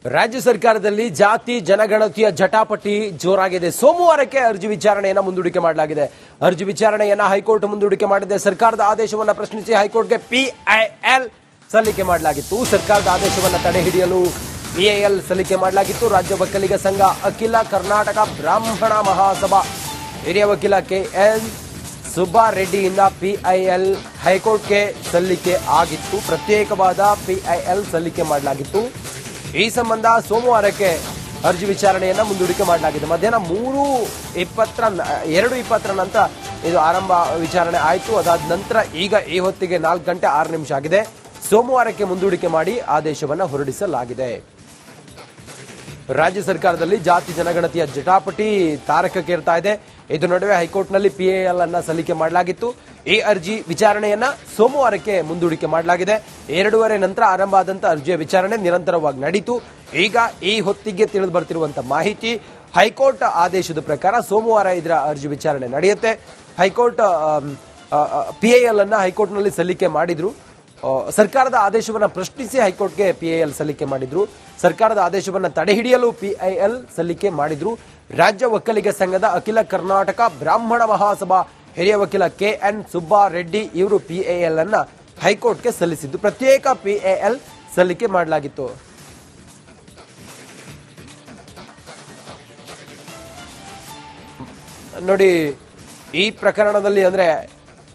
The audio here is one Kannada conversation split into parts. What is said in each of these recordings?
ರಾಜ್ಯ ಸರ್ಕಾರದಲ್ಲಿ ಜಾತಿ ಜನಗಣತಿಯ ಜಟಾಪಟಿ ಜೋರಾಗಿದೆ. ಸೋಮವಾರಕ್ಕೆ ಅರ್ಜಿ ವಿಚಾರಣೆಯನ್ನ ಮುಂದೂಡಿಕೆ ಮಾಡಲಾಗಿದೆ. ಅರ್ಜಿ ವಿಚಾರಣೆಯನ್ನ ಹೈಕೋರ್ಟ್ ಮುಂದೂಡಿಕೆ ಮಾಡಿದೆ. ಸರ್ಕಾರದ ಆದೇಶವನ್ನು ಪ್ರಶ್ನಿಸಿ ಹೈಕೋರ್ಟ್ಗೆ ಪಿಐಎಲ್ ಸಲ್ಲಿಕೆ ಮಾಡಲಾಗಿತ್ತು. ಸರ್ಕಾರದ ಆದೇಶವನ್ನು ತಡೆಹಿಡಿಯಲು ಪಿಐಎಲ್ ಸಲ್ಲಿಕೆ ಮಾಡಲಾಗಿತ್ತು. ರಾಜ್ಯ ಒಕ್ಕಲಿಗ ಸಂಘ, ಅಖಿಲ ಕರ್ನಾಟಕ ಬ್ರಾಹ್ಮಣ ಮಹಾಸಭಾ, ಹಿರಿಯ ವಕೀಲ ಕೆಎನ್ ಸುಬ್ಬಾರೆಡ್ಡಿಯಿಂದ ಪಿಐಎಲ್ ಹೈಕೋರ್ಟ್ಗೆ ಸಲ್ಲಿಕೆ ಆಗಿತ್ತು. ಪ್ರತ್ಯೇಕವಾದ ಪಿಐಎಲ್ ಸಲ್ಲಿಕೆ ಮಾಡಲಾಗಿತ್ತು. ಈ ಸಂಬಂಧ ಸೋಮವಾರಕ್ಕೆ ಅರ್ಜಿ ವಿಚಾರಣೆಯನ್ನ ಮುಂದೂಡಿಕೆ ಮಾಡಲಾಗಿದೆ. ಮಧ್ಯಾಹ್ನ 2:20 ನಂತರ ಇದು ಆರಂಭ ವಿಚಾರಣೆ ಆಯಿತು. ಅದಾದ ನಂತರ ಈಗ ಈ ಹೊತ್ತಿಗೆ 4 ಗಂಟೆ 6 ನಿಮಿಷ ಆಗಿದೆ. ಸೋಮವಾರಕ್ಕೆ ಮುಂದೂಡಿಕೆ ಮಾಡಿ ಆದೇಶವನ್ನು ಹೊರಡಿಸಲಾಗಿದೆ. ರಾಜ್ಯ ಸರ್ಕಾರದಲ್ಲಿ ಜಾತಿ ಜನಗಣತಿಯ ಜಟಾಪಟಿ ತಾರಕಕ್ಕೇರ್ತಾ ಇದೆ. ಇದು ನಡುವೆ ಹೈಕೋರ್ಟ್ನಲ್ಲಿ ಪಿಐಎಲ್ ಅನ್ನ ಸಲ್ಲಿಕೆ ಮಾಡಲಾಗಿತ್ತು. ಈ ಅರ್ಜಿ ವಿಚಾರಣೆಯನ್ನ ಸೋಮವಾರಕ್ಕೆ ಮುಂದೂಡಿಕೆ ಮಾಡಲಾಗಿದೆ. 2:30 ನಂತರ ಆರಂಭ ಆದಂತ ಅರ್ಜಿಯ ವಿಚಾರಣೆ ನಿರಂತರವಾಗಿ ನಡೀತು. ಈಗ ಈ ಹೊತ್ತಿಗೆ ತಿಳಿದು ಬರ್ತಿರುವಂತಹ ಮಾಹಿತಿ, ಹೈಕೋರ್ಟ್ ಆದೇಶದ ಪ್ರಕಾರ ಸೋಮವಾರ ಇದರ ಅರ್ಜಿ ವಿಚಾರಣೆ ನಡೆಯುತ್ತೆ. ಹೈಕೋರ್ಟ್ ಪಿಐಎಲ್ ಅನ್ನ ಹೈಕೋರ್ಟ್ನಲ್ಲಿ ಸಲ್ಲಿಕೆ ಮಾಡಿದ್ರು. ಸರ್ಕಾರದ ಆದೇಶವನ್ನು ಪ್ರಶ್ನಿಸಿ ಹೈಕೋರ್ಟ್ಗೆ ಪಿಐಎಲ್ ಸಲ್ಲಿಕೆ ಮಾಡಿದ್ರು. ಸರ್ಕಾರದ ಆದೇಶವನ್ನು ತಡೆಹಿಡಿಯಲು ಪಿಐಎಲ್ ಸಲ್ಲಿಕೆ ಮಾಡಿದ್ರು. ರಾಜ್ಯ ಒಕ್ಕಲಿಗ ಸಂಘದ ಅಖಿಲ ಕರ್ನಾಟಕ ಬ್ರಾಹ್ಮಣ ಮಹಾಸಭಾ ಹಿರಿಯ ವಕೀಲ ಕೆಎನ್ ಸುಬ್ಬಾರೆಡ್ಡಿ ಇವರು ಪಿಐಎಲ್ ಅನ್ನ ಹೈಕೋರ್ಟ್ಗೆ ಸಲ್ಲಿಸಿದ್ದು. ಪ್ರತ್ಯೇಕ ಪಿಐಎಲ್ ಸಲ್ಲಿಕೆ ಮಾಡಲಾಗಿತ್ತು. ನೋಡಿ, ಈ ಪ್ರಕರಣದಲ್ಲಿ ಅಂದ್ರೆ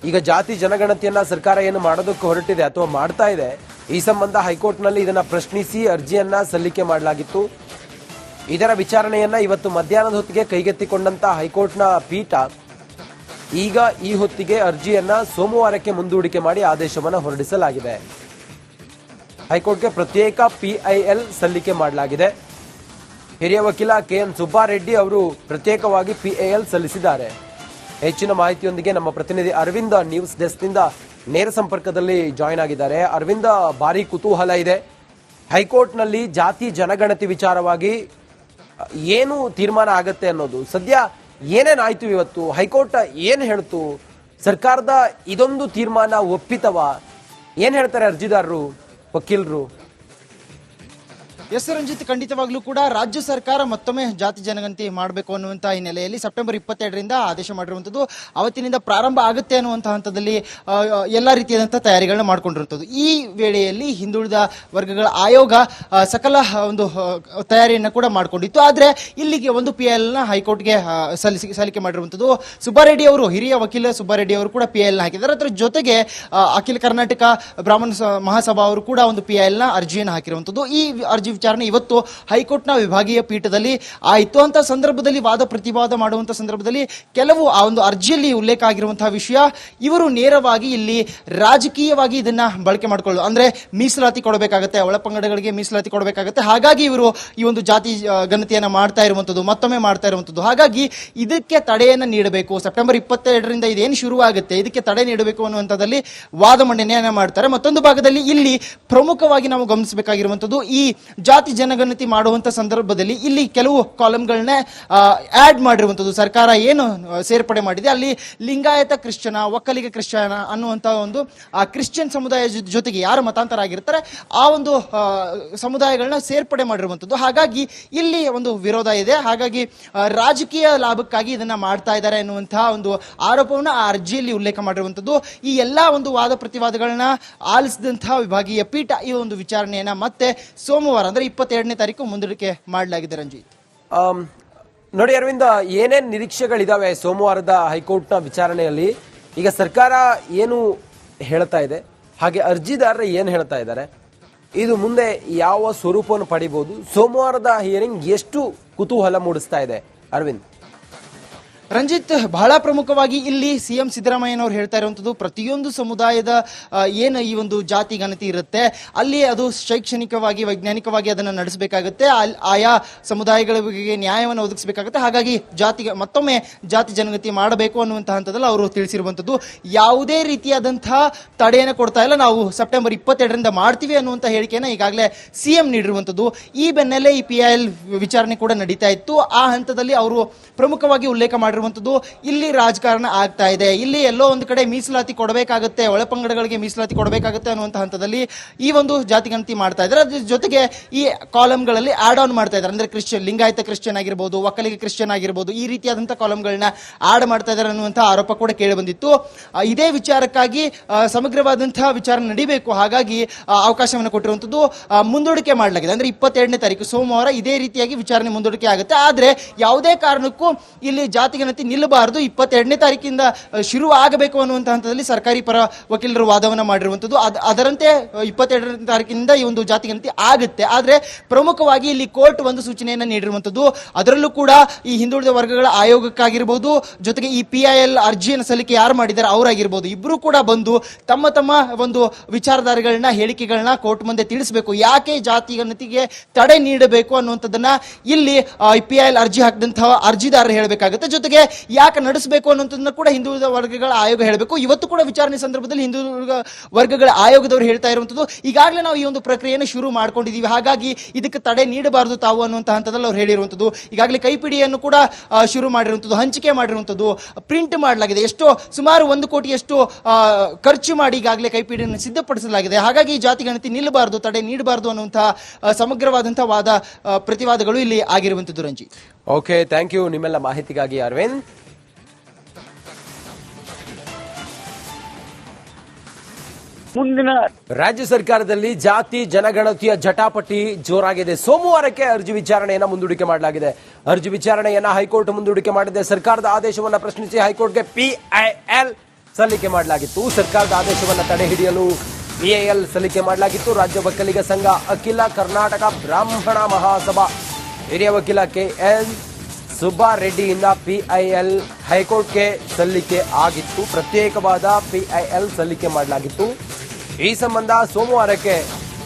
ಈಗ ಜಾತಿ ಜನಗಣತಿಯನ್ನ ಸರ್ಕಾರ ಏನು ಮಾಡೋದಕ್ಕೆ ಹೊರಟಿದೆ ಅಥವಾ ಮಾಡ್ತಾ ಇದೆ, ಈ ಸಂಬಂಧ ಹೈಕೋರ್ಟ್ನಲ್ಲಿ ಇದನ್ನ ಪ್ರಶ್ನಿಸಿ ಅರ್ಜಿಯನ್ನ ಸಲ್ಲಿಕೆ ಮಾಡಲಾಗಿತ್ತು. ಇದರ ವಿಚಾರಣೆಯನ್ನ ಇವತ್ತು ಮಧ್ಯಾಹ್ನದ ಹೊತ್ತಿಗೆ ಕೈಗೆತ್ತಿಕೊಂಡಂತ ಹೈಕೋರ್ಟ್ನ ಪೀಠ ಈಗ ಈ ಹೊತ್ತಿಗೆ ಅರ್ಜಿಯನ್ನ ಸೋಮವಾರಕ್ಕೆ ಮುಂದೂಡಿಕೆ ಮಾಡಿ ಆದೇಶವನ್ನು ಹೊರಡಿಸಲಾಗಿದೆ. ಹೈಕೋರ್ಟ್ಗೆ ಪ್ರತ್ಯೇಕ ಪಿಐಎಲ್ ಸಲ್ಲಿಕೆ ಮಾಡಲಾಗಿದೆ. ಹಿರಿಯ ವಕೀಲ ಕೆಎನ್ ಸುಬ್ಬಾರೆಡ್ಡಿ ಅವರು ಪ್ರತ್ಯೇಕವಾಗಿ ಪಿಐಎಲ್ ಸಲ್ಲಿಸಿದ್ದಾರೆ. ಹೆಚ್ಚಿನ ಮಾಹಿತಿಯೊಂದಿಗೆ ನಮ್ಮ ಪ್ರತಿನಿಧಿ ಅರವಿಂದ ನ್ಯೂಸ್ ಡೆಸ್ಕ್ನಿಂದ ನೇರ ಸಂಪರ್ಕದಲ್ಲಿ ಜಾಯಿನ್ ಆಗಿದ್ದಾರೆ. ಅರವಿಂದ, ಭಾರಿ ಕುತೂಹಲ ಇದೆ. ಹೈಕೋರ್ಟ್ನಲ್ಲಿ ಜಾತಿ ಜನಗಣತಿ ವಿಚಾರವಾಗಿ ಏನು ತೀರ್ಮಾನ ಆಗತ್ತೆ ಅನ್ನೋದು ಸದ್ಯ ಏನೇನಾಯ್ತು? ಇವತ್ತು ಹೈಕೋರ್ಟ್ ಏನ್ ಹೇಳ್ತು? ಸರ್ಕಾರದ ಇದೊಂದು ತೀರ್ಮಾನ ಒಪ್ಪಿತವಾ? ಏನ್ ಹೇಳ್ತಾರೆ ಅರ್ಜಿದಾರರು, ವಕೀಲರು? ಎಸ್ ರಂಜಿತ್, ಖಂಡಿತವಾಗ್ಲೂ ಕೂಡ ರಾಜ್ಯ ಸರ್ಕಾರ ಮತ್ತೊಮ್ಮೆ ಜಾತಿ ಜನಗಣತಿ ಮಾಡಬೇಕು ಅನ್ನುವಂತಹ ಹಿನ್ನೆಲೆಯಲ್ಲಿ ಸೆಪ್ಟೆಂಬರ್ 22ರಿಂದ ಆದೇಶ ಮಾಡಿರುವಂತದ್ದು. ಅವತ್ತಿನಿಂದ ಪ್ರಾರಂಭ ಆಗುತ್ತೆ ಅನ್ನುವಂತಹ ಹಂತದಲ್ಲಿ ಎಲ್ಲಾ ರೀತಿಯಾದಂತಹ ತಯಾರಿಗಳನ್ನ ಮಾಡ್ಕೊಂಡಿರುವಂತದ್ದು. ಈ ವೇಳೆಯಲ್ಲಿ ಹಿಂದುಳಿದ ವರ್ಗಗಳ ಆಯೋಗ ಸಕಲ ಒಂದು ತಯಾರಿಯನ್ನ ಕೂಡ ಮಾಡಿಕೊಂಡಿತ್ತು. ಆದ್ರೆ ಇಲ್ಲಿಗೆ ಒಂದು ಪಿಐಎಲ್ ನ ಹೈಕೋರ್ಟ್ಗೆ ಸಲ್ಲಿಕೆ ಮಾಡಿರುವಂತದ್ದು. ಸುಬ್ಬಾರೆಡ್ಡಿ ಅವರು, ಹಿರಿಯ ವಕೀಲ ಸುಬ್ಬಾರೆಡ್ಡಿ ಅವರು ಕೂಡ ಪಿಐಎಲ್ ನ ಹಾಕಿದ್ದಾರೆ. ಅದರ ಜೊತೆಗೆ ಅಖಿಲ ಕರ್ನಾಟಕ ಬ್ರಾಹ್ಮಣ ಮಹಾಸಭಾ ಅವರು ಕೂಡ ಒಂದು ಪಿಐಎಲ್ ನ ಅರ್ಜಿಯನ್ನು ಹಾಕಿರುವಂತದ್ದು. ಈ ಅರ್ಜಿ ವಿಚಾರಣೆ ಇವತ್ತು ಹೈಕೋರ್ಟ್ನ ವಿಭಾಗೀಯ ಪೀಠದಲ್ಲಿ ಆಯಿತು. ಅಂತ ಸಂದರ್ಭದಲ್ಲಿ ವಾದ ಪ್ರತಿವಾದ ಮಾಡುವಂತಹ ಸಂದರ್ಭದಲ್ಲಿ ಕೆಲವು ಆ ಒಂದು ಅರ್ಜಿಯಲ್ಲಿ ಉಲ್ಲೇಖ ಆಗಿರುವಂತಹ ವಿಷಯ, ಇವರು ನೇರವಾಗಿ ಇಲ್ಲಿ ರಾಜಕೀಯವಾಗಿ ಇದನ್ನ ಬಳಕೆ ಮಾಡಿಕೊಳ್ಳೋದು, ಅಂದ್ರೆ ಮೀಸಲಾತಿ ಕೊಡಬೇಕಾಗುತ್ತೆ, ಒಳಪಂಗಡಗಳಿಗೆ ಮೀಸಲಾತಿ ಕೊಡಬೇಕಾಗುತ್ತೆ. ಹಾಗಾಗಿ ಇವರು ಈ ಒಂದು ಜಾತಿ ಗಣತಿಯನ್ನ ಮಾಡ್ತಾ ಇರುವಂತದ್ದು, ಮತ್ತೊಮ್ಮೆ ಮಾಡ್ತಾ ಇರುವಂತದ್ದು. ಹಾಗಾಗಿ ಇದಕ್ಕೆ ತಡೆಯನ್ನ ನೀಡಬೇಕು. ಸೆಪ್ಟೆಂಬರ್ 22ರಿಂದ ಇದೇನು ಶುರುವಾಗುತ್ತೆ, ಇದಕ್ಕೆ ತಡೆ ನೀಡಬೇಕು ಅನ್ನುವಂಥದ್ದಲ್ಲಿ ವಾದ ಮಂಡನೆಯನ್ನ ಮಾಡ್ತಾರೆ. ಮತ್ತೊಂದು ಭಾಗದಲ್ಲಿ ಇಲ್ಲಿ ಪ್ರಮುಖವಾಗಿ ನಾವು ಗಮನಿಸಬೇಕಾಗಿರುವಂತದ್ದು, ಈ ಜಾತಿ ಜನಗಣತಿ ಮಾಡುವಂತ ಸಂದರ್ಭದಲ್ಲಿ ಇಲ್ಲಿ ಕೆಲವು ಕಾಲಂಗಳನ್ನ ಆಡ್ ಮಾಡಿರುವಂತದ್ದು. ಸರ್ಕಾರ ಏನು ಸೇರ್ಪಡೆ ಮಾಡಿದೆ, ಅಲ್ಲಿ ಲಿಂಗಾಯತ ಕ್ರಿಶ್ಚಿಯನ, ಒಕ್ಕಲಿಗ ಕ್ರಿಶ್ಚಿಯನ ಅನ್ನುವಂತ ಒಂದು ಆ ಕ್ರಿಶ್ಚಿಯನ್ ಸಮುದಾಯ ಜೊತೆಗೆ ಯಾರು ಮತಾಂತರ ಆಗಿರ್ತಾರೆ ಆ ಒಂದು ಸಮುದಾಯಗಳನ್ನ ಸೇರ್ಪಡೆ ಮಾಡಿರುವಂತದ್ದು. ಹಾಗಾಗಿ ಇಲ್ಲಿ ಒಂದು ವಿರೋಧ ಇದೆ. ಹಾಗಾಗಿ ರಾಜಕೀಯ ಲಾಭಕ್ಕಾಗಿ ಇದನ್ನ ಮಾಡ್ತಾ ಇದ್ದಾರೆ ಎನ್ನುವಂತಹ ಒಂದು ಆರೋಪವನ್ನು ಆ ಅರ್ಜಿಯಲ್ಲಿ ಉಲ್ಲೇಖ ಮಾಡಿರುವಂತದ್ದು. ಈ ಎಲ್ಲಾ ಒಂದು ವಾದ ಪ್ರತಿವಾದಗಳನ್ನ ಆಲಿಸಿದಂತಹ ವಿಭಾಗೀಯ ಪೀಠ ಈ ಒಂದು ವಿಚಾರಣೆಯನ್ನ ಮತ್ತೆ ಸೋಮವಾರ ಅಂದ್ರೆ 22ನೇ ತಾರೀಕು ಮುಂದೂಡಿಕೆ ಮಾಡಲಾಗಿದೆ. ರಂಜಿತ್, ನೋಡಿ ಅರವಿಂದ, ಏನೇನ್ ನಿರೀಕ್ಷೆಗಳಿದಾವೆ ಸೋಮವಾರದ ಹೈಕೋರ್ಟ್ನ ವಿಚಾರಣೆಯಲ್ಲಿ? ಈಗ ಸರ್ಕಾರ ಏನು ಹೇಳ್ತಾ ಇದೆ, ಹಾಗೆ ಅರ್ಜಿದಾರರು ಏನು ಹೇಳ್ತಾ ಇದ್ದಾರೆ, ಇದು ಮುಂದೆ ಯಾವ ಸ್ವರೂಪವನ್ನು ಪಡಿಬಹುದು? ಸೋಮವಾರದ ಹಿಯರಿಂಗ್ ಎಷ್ಟು ಕುತೂಹಲ ಮೂಡಿಸ್ತಾ ಇದೆ ಅರವಿಂದ್? ರಂಜಿತ್, ಬಹಳ ಪ್ರಮುಖವಾಗಿ ಇಲ್ಲಿ ಸಿಎಂ ಸಿದ್ದರಾಮಯ್ಯನವರು ಹೇಳ್ತಾ ಇರುವಂತದ್ದು, ಪ್ರತಿಯೊಂದು ಸಮುದಾಯದ ಏನು ಈ ಒಂದು ಜಾತಿ ಗಣತಿ ಇರುತ್ತೆ ಅಲ್ಲಿ ಅದು ಶೈಕ್ಷಣಿಕವಾಗಿ ವೈಜ್ಞಾನಿಕವಾಗಿ ಅದನ್ನು ನಡೆಸಬೇಕಾಗುತ್ತೆ. ಆಯಾ ಸಮುದಾಯಗಳಿಗೆ ನ್ಯಾಯವನ್ನು ಒದಗಿಸಬೇಕಾಗುತ್ತೆ. ಹಾಗಾಗಿ ಮತ್ತೊಮ್ಮೆ ಜಾತಿ ಜನಗಣತಿ ಮಾಡಬೇಕು ಅನ್ನುವಂತಹ ಹಂತದಲ್ಲಿ ಅವರು ತಿಳಿಸಿರುವಂತದ್ದು. ಯಾವುದೇ ರೀತಿಯಾದಂತಹ ತಡೆಯನ್ನು ಕೊಡ್ತಾ ಇಲ್ಲ, ನಾವು ಸೆಪ್ಟೆಂಬರ್ 22ರಿಂದ ಮಾಡ್ತೀವಿ ಅನ್ನುವಂಥ ಹೇಳಿಕೆಯನ್ನು ಈಗಾಗಲೇ ಸಿಎಂ ನೀಡಿರುವಂತದ್ದು. ಈ ಬೆನ್ನಲ್ಲೇ ಈ ಪಿಐಎಲ್ ವಿಚಾರಣೆ ಕೂಡ ನಡೀತಾ ಇತ್ತು. ಆ ಹಂತದಲ್ಲಿ ಅವರು ಪ್ರಮುಖವಾಗಿ ಉಲ್ಲೇಖ ಮಾಡಿ ಮಾಡಿರುವಂತದ್ದು ಇಲ್ಲಿ ರಾಜಕಾರಣ ಆಗ್ತಾ ಇದೆ. ಇಲ್ಲಿ ಎಲ್ಲೋ ಒಂದು ಕಡೆ ಮೀಸಲಾತಿ ಕೊಡಬೇಕಾಗುತ್ತೆ, ಒಳಪಂಗಡಗಳಿಗೆ ಮೀಸಲಾತಿ ಕೊಡಬೇಕಾಗುತ್ತೆ ಅನ್ನುವಂಥ ಹಂತದಲ್ಲಿ ಈ ಒಂದು ಜಾತಿ ಗಣತಿ ಮಾಡ್ತಾ ಇದ್ದಾರೆ. ಅದ್ರ ಜೊತೆಗೆ ಈ ಕಾಲಮ್ಗಳಲ್ಲಿ ಆಡ್ ಆನ್ ಮಾಡ್ತಾ ಇದ್ದಾರೆ. ಅಂದ್ರೆ ಕ್ರಿಶ್ಚಿಯನ್, ಲಿಂಗಾಯತ ಕ್ರಿಶ್ಚಿಯನ್ ಆಗಿರ್ಬೋದು, ಒಕ್ಕಲಿಗ ಕ್ರಿಶ್ಚಿಯನ್ ಆಗಿರ್ಬೋದು, ಈ ರೀತಿಯಾದಂತಹ ಕಾಲಮ್ಗಳನ್ನ ಆಡ್ ಮಾಡ್ತಾ ಇದ್ದಾರೆ ಅನ್ನುವಂಥ ಆರೋಪ ಕೂಡ ಕೇಳಿ ಬಂದಿತ್ತು. ಇದೇ ವಿಚಾರಕ್ಕಾಗಿ ಸಮಗ್ರವಾದಂತಹ ವಿಚಾರ ನಡಿಬೇಕು, ಹಾಗಾಗಿ ಅವಕಾಶವನ್ನು ಕೊಟ್ಟಿರುವಂತದ್ದು ಮುಂದೂಡಿಕೆ ಮಾಡಲಾಗಿದೆ. ಅಂದ್ರೆ 22ನೇ ತಾರೀಕು ಸೋಮವಾರ ಇದೇ ರೀತಿಯಾಗಿ ವಿಚಾರಣೆ ಮುಂದೂಡಿಕೆ ಆಗುತ್ತೆ. ಆದ್ರೆ ಯಾವುದೇ ಕಾರಣಕ್ಕೂ ಇಲ್ಲಿ ಜಾತಿ ಗಣತಿ ನಿಲ್ಲಬಾರದು, 22ನೇ ತಾರೀಕಿಂದ ಶುರು ಆಗಬೇಕು ಅನ್ನುವಂಥ ಹಂತದಲ್ಲಿ ಸರ್ಕಾರಿ ಪರ ವಕೀಲರು ವಾದವನ್ನ ಮಾಡಿರುವಂತದ್ದು. ಅದರಂತೆ 22ನೇ ತಾರೀಕಿನಿಂದ ಈ ಒಂದು ಜಾತಿ ಗಣತಿ ಆಗುತ್ತೆ. ಆದ್ರೆ ಪ್ರಮುಖವಾಗಿ ಇಲ್ಲಿ ಕೋರ್ಟ್ ಒಂದು ಸೂಚನೆಯನ್ನ ನೀಡಿರುವಂತದ್ದು. ಅದರಲ್ಲೂ ಕೂಡ ಈ ಹಿಂದುಳಿದ ವರ್ಗಗಳ ಆಯೋಗಕ್ಕಾಗಿರ್ಬೋದು, ಜೊತೆಗೆ ಈ PIL ಅರ್ಜಿಯನ್ನು ಸಲ್ಲಿಕೆ ಯಾರು ಮಾಡಿದ್ದಾರೆ ಅವರಾಗಿರ್ಬೋದು, ಇಬ್ರು ಕೂಡ ಬಂದು ತಮ್ಮ ತಮ್ಮ ಒಂದು ವಿಚಾರಧಾರೆಗಳನ್ನ, ಹೇಳಿಕೆಗಳನ್ನ ಕೋರ್ಟ್ ಮುಂದೆ ತಿಳಿಸಬೇಕು. ಯಾಕೆ ಜಾತಿ ಗಣತಿಗೆ ತಡೆ ನೀಡಬೇಕು ಅನ್ನುವಂಥದ್ದನ್ನ ಇಲ್ಲಿ PIL ಅರ್ಜಿ ಹಾಕಿದಂತಹ ಅರ್ಜಿದಾರರು ಹೇಳಬೇಕಾಗುತ್ತೆ. ಜೊತೆಗೆ ಯಾಕೆ ನಡೆಸಬೇಕು ಅನ್ನುವಂಥದ್ದನ್ನ ಕೂಡ ಹಿಂದುಳಿದ ವರ್ಗಗಳ ಆಯೋಗ ಹೇಳಬೇಕು. ಇವತ್ತು ಕೂಡ ವಿಚಾರಣೆ ಸಂದರ್ಭದಲ್ಲಿ ಹಿಂದುಳಿದ ವರ್ಗಗಳ ಆಯೋಗದವರು ಹೇಳ್ತಾ ಇರುವಂತದ್ದು, ಈಗಾಗಲೇ ನಾವು ಈ ಒಂದು ಪ್ರಕ್ರಿಯೆಯನ್ನು ಶುರು ಮಾಡ್ಕೊಂಡಿದ್ದೀವಿ, ಹಾಗಾಗಿ ಇದಕ್ಕೆ ತಡೆ ನೀಡಬಾರದು ತಾವು ಅನ್ನುವಂಥ ಹಂತದಲ್ಲಿ ಅವ್ರು ಹೇಳಿರುವಂತದ್ದು. ಈಗಾಗಲೇ ಕೈಪಿಡಿಯನ್ನು ಕೂಡ ಶುರು ಮಾಡಿರುವಂತದ್ದು, ಹಂಚಿಕೆ ಮಾಡಿರುವಂತದ್ದು, ಪ್ರಿಂಟ್ ಮಾಡಲಾಗಿದೆ. ಎಷ್ಟೋ ಸುಮಾರು 1 ಕೋಟಿಯಷ್ಟು ಖರ್ಚು ಮಾಡಿ ಈಗಾಗಲೇ ಕೈಪಿಡಿಯನ್ನು ಸಿದ್ಧಪಡಿಸಲಾಗಿದೆ. ಹಾಗಾಗಿ ಜಾತಿ ಗಣತಿ ನಿಲ್ಲಬಾರದು, ತಡೆ ನೀಡಬಾರದು ಅನ್ನುವಂತಹ ಸಮಗ್ರವಾದಂತಹ ವಾದ ಪ್ರತಿವಾದಗಳು ಇಲ್ಲಿ ಆಗಿರುವಂತದ್ದು. ರಂಜಿತ್, ಓಕೆ, ಥ್ಯಾಂಕ್ ಯು ನಿಮ್ಮೆಲ್ಲ ಮಾಹಿತಿಗಾಗಿ ಅರವಿಂದ್. ಮುಂದಿನ ರಾಜ್ಯ ಸರ್ಕಾರದಲ್ಲಿ ಜಾತಿ ಜನಗಣತಿಯ ಜಟಾಪಟಿ ಜೋರಾಗಿದೆ. ಸೋಮವಾರಕ್ಕೆ ಅರ್ಜಿ ವಿಚಾರಣೆಯನ್ನ ಮುಂದೂಡಿಕೆ ಮಾಡಲಾಗಿದೆ. ಅರ್ಜಿ ವಿಚಾರಣೆಯನ್ನ ಹೈಕೋರ್ಟ್ ಮುಂದೂಡಿಕೆ ಮಾಡಿದೆ. ಸರ್ಕಾರದ ಆದೇಶವನ್ನ ಪ್ರಶ್ನಿಸಿ ಹೈಕೋರ್ಟ್ಗೆ PIL ಸಲ್ಲಿಕೆ ಮಾಡಲಾಗಿತ್ತು. ಸರ್ಕಾರದ ಆದೇಶವನ್ನ ತಡೆ ಹಿಡಿಯಲು PIL ಸಲ್ಲಿಕೆ ಮಾಡಲಾಗಿತ್ತು. ರಾಜ್ಯ ಒಕ್ಕಲಿಗ ಸಂಘ, ಅಖಿಲ ಕರ್ನಾಟಕ ಬ್ರಾಹ್ಮಣ ಮಹಾಸಭಾ, ಹಿರಿಯ ವಕೀಲ KN ಸುಬ್ಬಾರೆಡ್ಡಿಯಿಂದ PIL ಹೈಕೋರ್ಟ್ಗೆ ಸಲ್ಲಿಕೆ ಆಗಿತ್ತು. ಪ್ರತ್ಯೇಕವಾದ PIL ಸಲ್ಲಿಕೆ ಮಾಡಲಾಗಿತ್ತು. ಈ ಸಂಬಂಧ ಸೋಮವಾರಕ್ಕೆ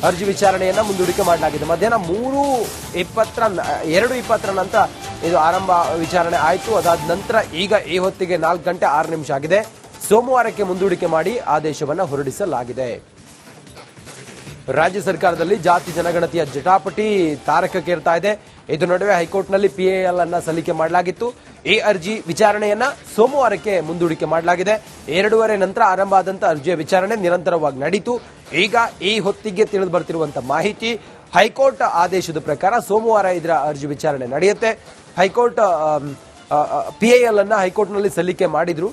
ಅರ್ಜಿ ವಿಚಾರಣೆಯನ್ನ ಮುಂದೂಡಿಕೆ ಮಾಡಲಾಗಿದೆ. ಮಧ್ಯಾಹ್ನ 2:20 ನಂತರ ಇದು ಆರಂಭ ವಿಚಾರಣೆ ಆಯಿತು. ಅದಾದ ನಂತರ ಈಗ ಈ ಹೊತ್ತಿಗೆ 4 ಗಂಟೆ 6 ನಿಮಿಷ ಆಗಿದೆ. ಸೋಮವಾರಕ್ಕೆ ಮುಂದೂಡಿಕೆ ಮಾಡಿ ಆದೇಶವನ್ನ ಹೊರಡಿಸಲಾಗಿದೆ. ರಾಜ್ಯ ಸರ್ಕಾರದಲ್ಲಿ ಜಾತಿ ಜನಗಣತಿಯ ಜಟಾಪಟಿ ತಾರಕಕ್ಕೇರ್ತಾ ಇದೆ. ಇದು ನಡುವೆ ಹೈಕೋರ್ಟ್ನಲ್ಲಿ PIL ಅನ್ನ ಸಲ್ಲಿಕೆ ಮಾಡಲಾಗಿತ್ತು. ಈ ಅರ್ಜಿ ವಿಚಾರಣೆಯನ್ನ ಸೋಮವಾರಕ್ಕೆ ಮುಂದೂಡಿಕೆ ಮಾಡಲಾಗಿದೆ. 2:30 ನಂತರ ಆರಂಭ ಆದಂತ ಅರ್ಜಿಯ ವಿಚಾರಣೆ ನಿರಂತರವಾಗಿ ನಡೀತು. ಈಗ ಈ ಹೊತ್ತಿಗೆ ತಿಳಿದು ಬರ್ತಿರುವಂತಹ ಮಾಹಿತಿ, ಹೈಕೋರ್ಟ್ ಆದೇಶದ ಪ್ರಕಾರ ಸೋಮವಾರ ಇದರ ಅರ್ಜಿ ವಿಚಾರಣೆ ನಡೆಯುತ್ತೆ. ಹೈಕೋರ್ಟ್ PIL ಅನ್ನ ಹೈಕೋರ್ಟ್ನಲ್ಲಿ ಸಲ್ಲಿಕೆ ಮಾಡಿದ್ರು.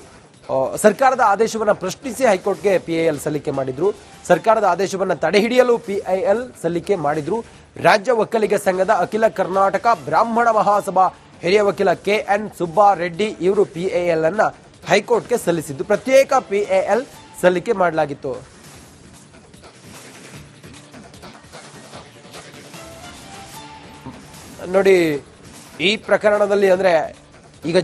ಸರ್ಕಾರದ ಆದೇಶವನ್ನ ಪ್ರಶ್ನಿಸಿ ಹೈಕೋರ್ಟ್ಗೆ PIL ಸಲ್ಲಿಕೆ ಮಾಡಿದ್ರು. ಸರ್ಕಾರದ ಆದೇಶವನ್ನ ತಡೆ ಹಿಡಿಯಲು PIL ಸಲ್ಲಿಕೆ ಮಾಡಿದ್ರು. ರಾಜ್ಯ ಒಕ್ಕಲಿಗ ಸಂಘದ ಅಖಿಲ ಕರ್ನಾಟಕ ಬ್ರಾಹ್ಮಣ ಮಹಾಸಭಾ ಹಿರಿಯ ವಕೀಲ KN ಸುಬ್ಬಾರೆಡ್ಡಿ ಇವರು PIL ಅನ್ನ ಹೈಕೋರ್ಟ್ಗೆ ಸಲ್ಲಿಸಿದ್ದು. ಪ್ರತ್ಯೇಕ PIL ಸಲ್ಲಿಕೆ ಮಾಡಲಾಗಿತ್ತು. ನೋಡಿ, ಈ ಪ್ರಕರಣದಲ್ಲಿ ಅಂದ್ರೆ